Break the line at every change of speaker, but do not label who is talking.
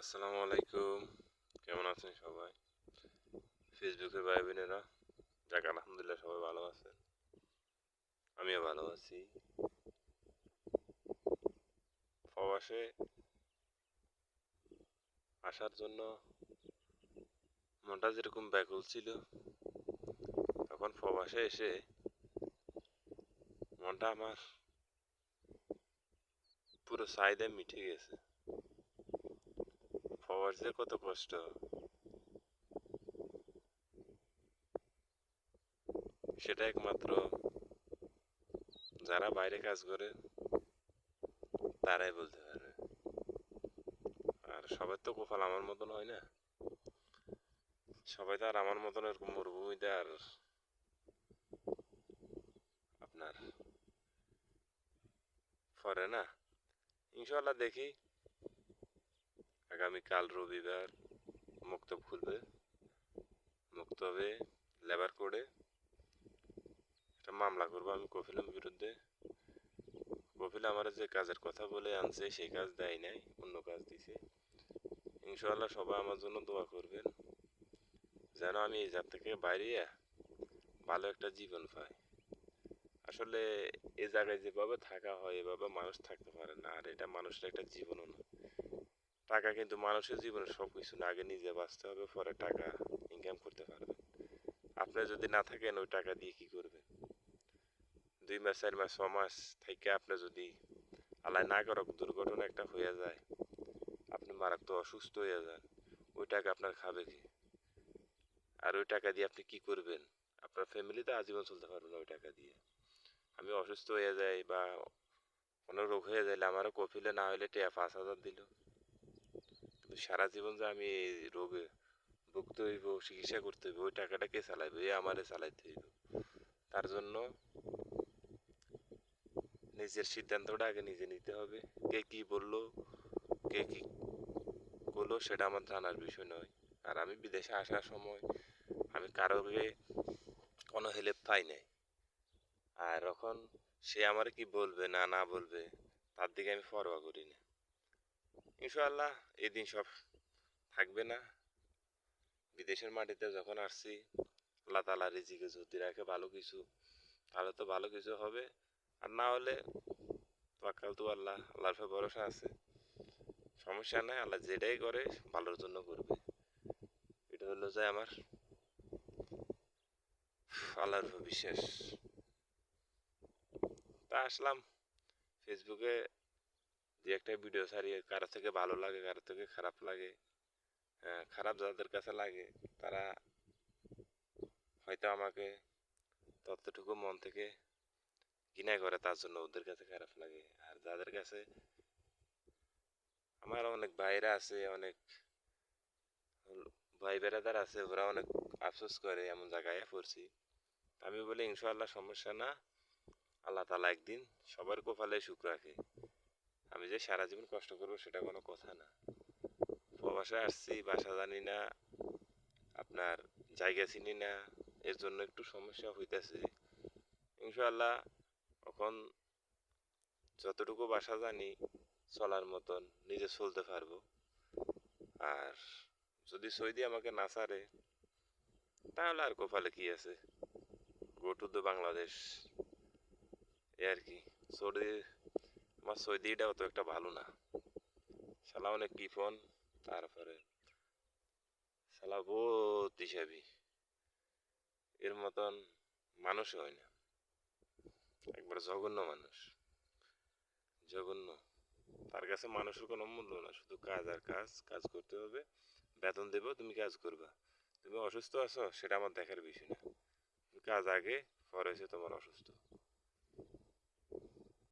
আসসালামু আলাইকুম। কেমন আছেন সবাই? ফেসবুকের ভাই বোনেরা, যাক আলহামদুলিল্লাহ সবাই ভালো আছেন। আমিও ভালো আছি। প্রবাসে আসার জন্য মনটা যেরকম ব্যাকুল ছিল, তখন প্রবাসে এসে মনটা আমার পুরো চাহিদা মিটে গেছে। প্রবাস যে কত কষ্ট, সেটা একমাত্র যারা বাইরে কাজ করে তারাই বলতে পারবে। আর সবার তো কপাল আমার মতন হয় না। সবাই তো আর আমার মতন এরকম মরুভূমিতে আর আপনার পরে না। ইনশাল্লাহ দেখি আগামীকাল রবিবার মক্তব খুলবে। মক্তবে লেবার কোডে একটা মামলা করবো আমি কফিলের বিরুদ্ধে। কফিল আমার যে কাজের কথা বলে আনছে সেই কাজ দেয় নাই, অন্য কাজ দিছে। ইনশাআল্লাহ সবাই আমার জন্য দোয়া করবেন যেন আমি এই জাত থেকে বাইরে ভালো একটা জীবন পাই। আসলে এ জায়গায় যেভাবে থাকা হয় এভাবে মানুষ থাকতে পারে না, আর এটা মানুষের একটা জীবনও না। টাকা কিন্তু মানুষের জীবনে সব কিছু না, আগে নিজে বাঁচতে হবে, পরে টাকা ইনকাম করতে পারবেন। আপনি যদি না থাকেন ওই টাকা দিয়ে কি করবেন? 2 মাস 4 মাস 6 মাস থেকে আপনি যদি আল্লাহ না করুক দুর্ঘটনা একটা হয়ে যায়, আপনি মারাত্মক অসুস্থ হয়ে যান, ওই টাকা আপনার খাবে কি? আর ওই টাকা দিয়ে আপনি কি করবেন? আপনার ফ্যামিলি তো আজীবন চলতে পারবে না ওই টাকা দিয়ে। আমি অসুস্থ হয়ে যাই বা কোনো রোগ হয়ে যাইলে আমারও কফিলে না হইলে টিয়া 5,000 দিল, কিন্তু সারা জীবন যে আমি এই রোগে ভুগতে হইব, চিকিৎসা করতে হইব, ওই টাকাটা কে চালাইবে? এ আমারে চালাইতে হইব। তার জন্য নিজের সিদ্ধান্তটা আগে নিজে নিতে হবে। কে কি বললো, কে কি করলো সেটা আমার জানার বিষয় নয়। আর আমি বিদেশে আসার সময় আমি কারোকে কোনো হেল্প পাই নাই। আর এখন সে আমার কি বলবে না না বলবে তার দিকে আমি পরোয়া করি না। ইনশাআল্লাহ এই দিন সব থাকবে না। বিদেশের মাটিতে যখন আসছি, আল্লাহ তাআলা রিজিকে যদি রাখে ভালো কিছু, তাহলে তো ভালো কিছু হবে। আর না হলে তাওয়াক্কাল তু আল্লাহ, আল্লাহর উপর ভরসা আছে। সমস্যা নাই, আল্লাহ যেটাই করে ভালোর জন্য করবে। এটা হলো যে আমার আল্লাহর উপর বিশ্বাস। তা আসলাম ফেসবুকে যে একটা ভিডিও ছাড়ি, কারো থেকে ভালো লাগে কারো থেকে খারাপ লাগে। খারাপ যাদের কাছে লাগে তারা হয়তো আমাকে ততটুকু মন থেকে ঘৃণা করে, তার জন্য ওদের কাছে খারাপ লাগে। আর যাদের কাছে আমার অনেক ভাইরা আছে, অনেক ভাই বেড়াদার আছে, ওরা অনেক আফসোস করে এমন জায়গায় পড়ছি। আমি বলি ইনশাআল্লাহ সমস্যা না, আল্লাহ তাআলা একদিন সবার কপালে সুখ রাখে। আমি যে সারা জীবন কষ্ট করবো সেটা কোনো কথা না। প্রবাসে আসছি, বাসা জানি না, আপনার জায়গা চিনি না, এর জন্য একটু সমস্যা হইতেছে। ইনশাআল্লাহ এখন যতটুকু বাসা জানি চলার মতন নিজে চলতে পারবো। আর যদি সৌদি আমাকে না ছাড়ে তাহলে আর কপালে কি আছে, গো টু দ্য বাংলাদেশ, এ আর কি। সৌদি, আমার সৌদিটাও তো একটা ভালো না, শালা অনেক কৃপণ, তারপরে শালা বহুত হিসাবি, এর মতন মানুষ হয় না, একবার জঘন্য মানুষ, জঘন্য। তার কাছে মানুষের কোনো মূল্য না, শুধু কাজ আর কাজ, কাজ করতে হবে, বেতন দেবো তুমি কাজ করবা। তুমি অসুস্থ আছো সেটা আমার দেখার বিষয় না, তুমি কাজ আগে, পরে হচ্ছে তোমার অসুস্থ।